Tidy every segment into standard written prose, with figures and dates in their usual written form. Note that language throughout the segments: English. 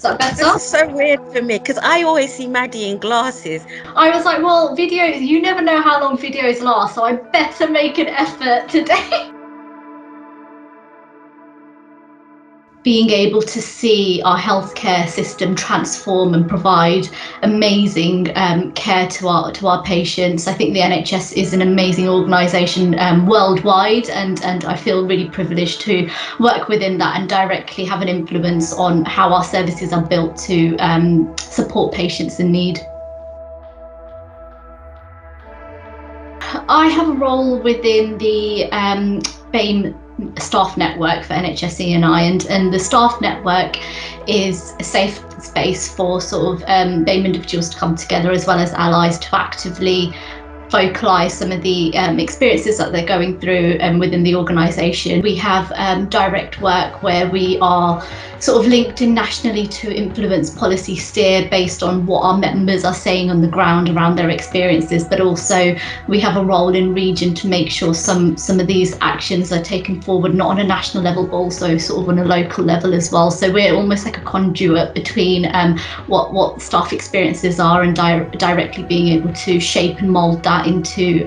Is that better? This is so weird for me because I always see Maddie in glasses. I was like, well, videos, you never know how long videos last, so I better make an effort today. Being able to see our healthcare system transform and provide amazing care to our patients. I think the NHS is an amazing organisation worldwide, and I feel really privileged to work within that and directly have an influence on how our services are built to support patients in need. I have a role within the BAME staff network for NHS E&I, and the staff network is a safe space for sort of BAME individuals to come together, as well as allies, to actively vocalise some of the experiences that they're going through within the organisation. We have direct work where we are sort of linked in nationally to influence policy steer based on what our members are saying on the ground around their experiences, but also we have a role in region to make sure some of these actions are taken forward, not on a national level, but also sort of on a local level as well. So we're almost like a conduit between what staff experiences are and directly being able to shape and mould that into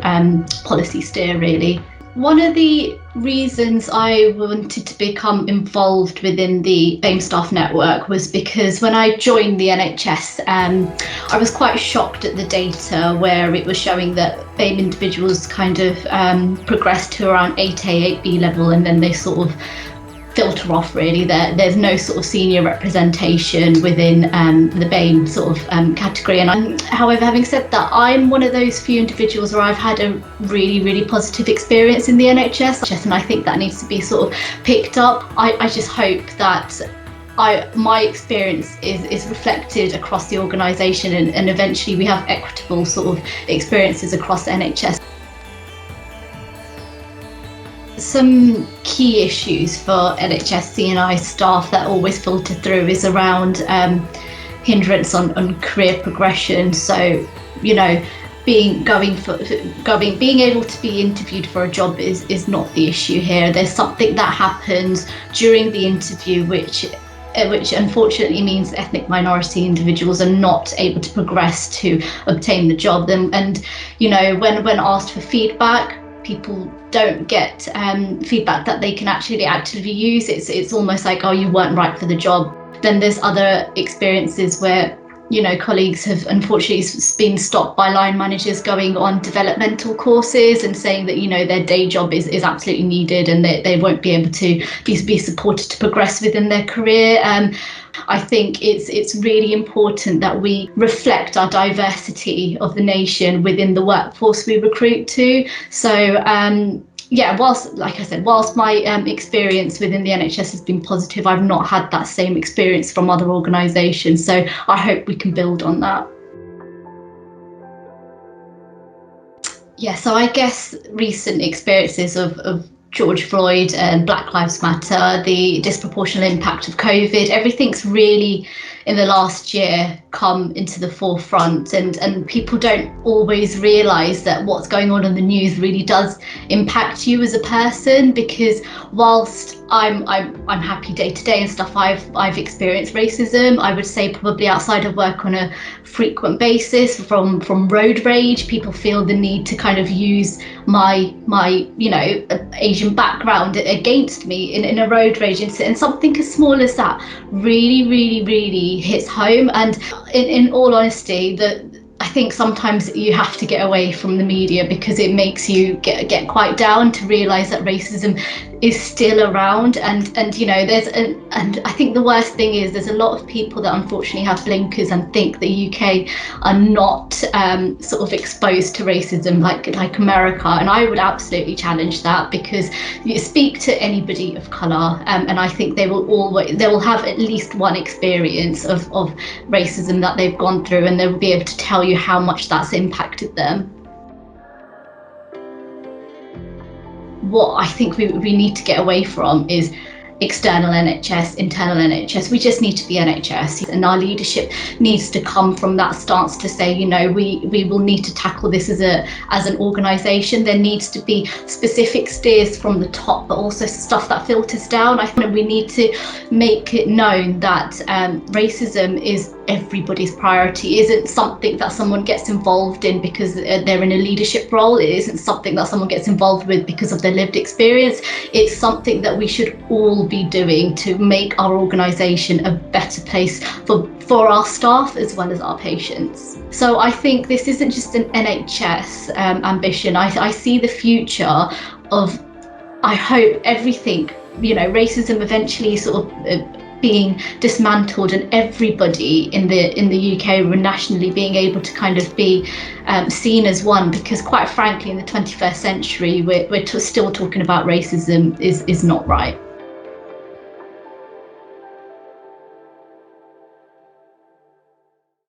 policy steer, really. One of the reasons I wanted to become involved within the BAME staff network was because when I joined the NHS, I was quite shocked at the data where it was showing that BAME individuals kind of progressed to around 8A, 8B level, and then they sort of filter off, really. There's no sort of senior representation within the BAME sort of category. And however, having said that, I'm one of those few individuals where I've had a really positive experience in the NHS, and I think that needs to be sort of picked up. I just hope that my experience is reflected across the organisation, and eventually we have equitable sort of experiences across the NHS. Some key issues for NHS E&I staff that always filter through is around hindrance on career progression. So, you know, being able to be interviewed for a job is not the issue here. There's something that happens during the interview which unfortunately means ethnic minority individuals are not able to progress to obtain the job. And you know, when asked for feedback, people don't get feedback that they can actually actively use. It's almost like, oh, you weren't right for the job. Then there's other experiences where, you know, colleagues have unfortunately been stopped by line managers going on developmental courses and saying that, you know, their day job is absolutely needed and they won't be able to be supported to progress within their career. I think it's really important that we reflect our diversity of the nation within the workforce we recruit to. So yeah, whilst my experience within the NHS has been positive, I've not had that same experience from other organisations. So I hope we can build on that. Yeah, so I guess recent experiences of George Floyd and Black Lives Matter, the disproportionate impact of COVID, everything's really in the last year come into the forefront, and people don't always realise that what's going on in the news really does impact you as a person, because whilst I'm happy day to day and stuff, I've experienced racism, I would say probably outside of work on a frequent basis, from road rage. People feel the need to kind of use my you know, Asian background against me in a road rage incident, and something as small as that really hits home. And in all honesty, I think sometimes you have to get away from the media because it makes you get quite down to realise that racism is still around, and you know, and I think the worst thing is there's a lot of people that unfortunately have blinkers and think the UK are not sort of exposed to racism like America, and I would absolutely challenge that, because you speak to anybody of colour and I think they will have at least one experience of racism that they've gone through, and they'll be able to tell you how much that's impacted them. What I think we need to get away from is external NHS, internal NHS. We just need to be NHS, and our leadership needs to come from that stance to say, you know, we will need to tackle this as an organisation. There needs to be specific steers from the top, but also stuff that filters down. I think we need to make it known that racism is everybody's priority. It isn't something that someone gets involved in because they're in a leadership role. It isn't something that someone gets involved with because of their lived experience. It's something that we should all be doing to make our organisation a better place for our staff as well as our patients. So I think this isn't just an NHS ambition. I see the future of, I hope, everything, you know, racism eventually sort of being dismantled, and everybody in the UK or nationally being able to kind of be seen as one, because quite frankly in the 21st century we're still talking about racism is not right.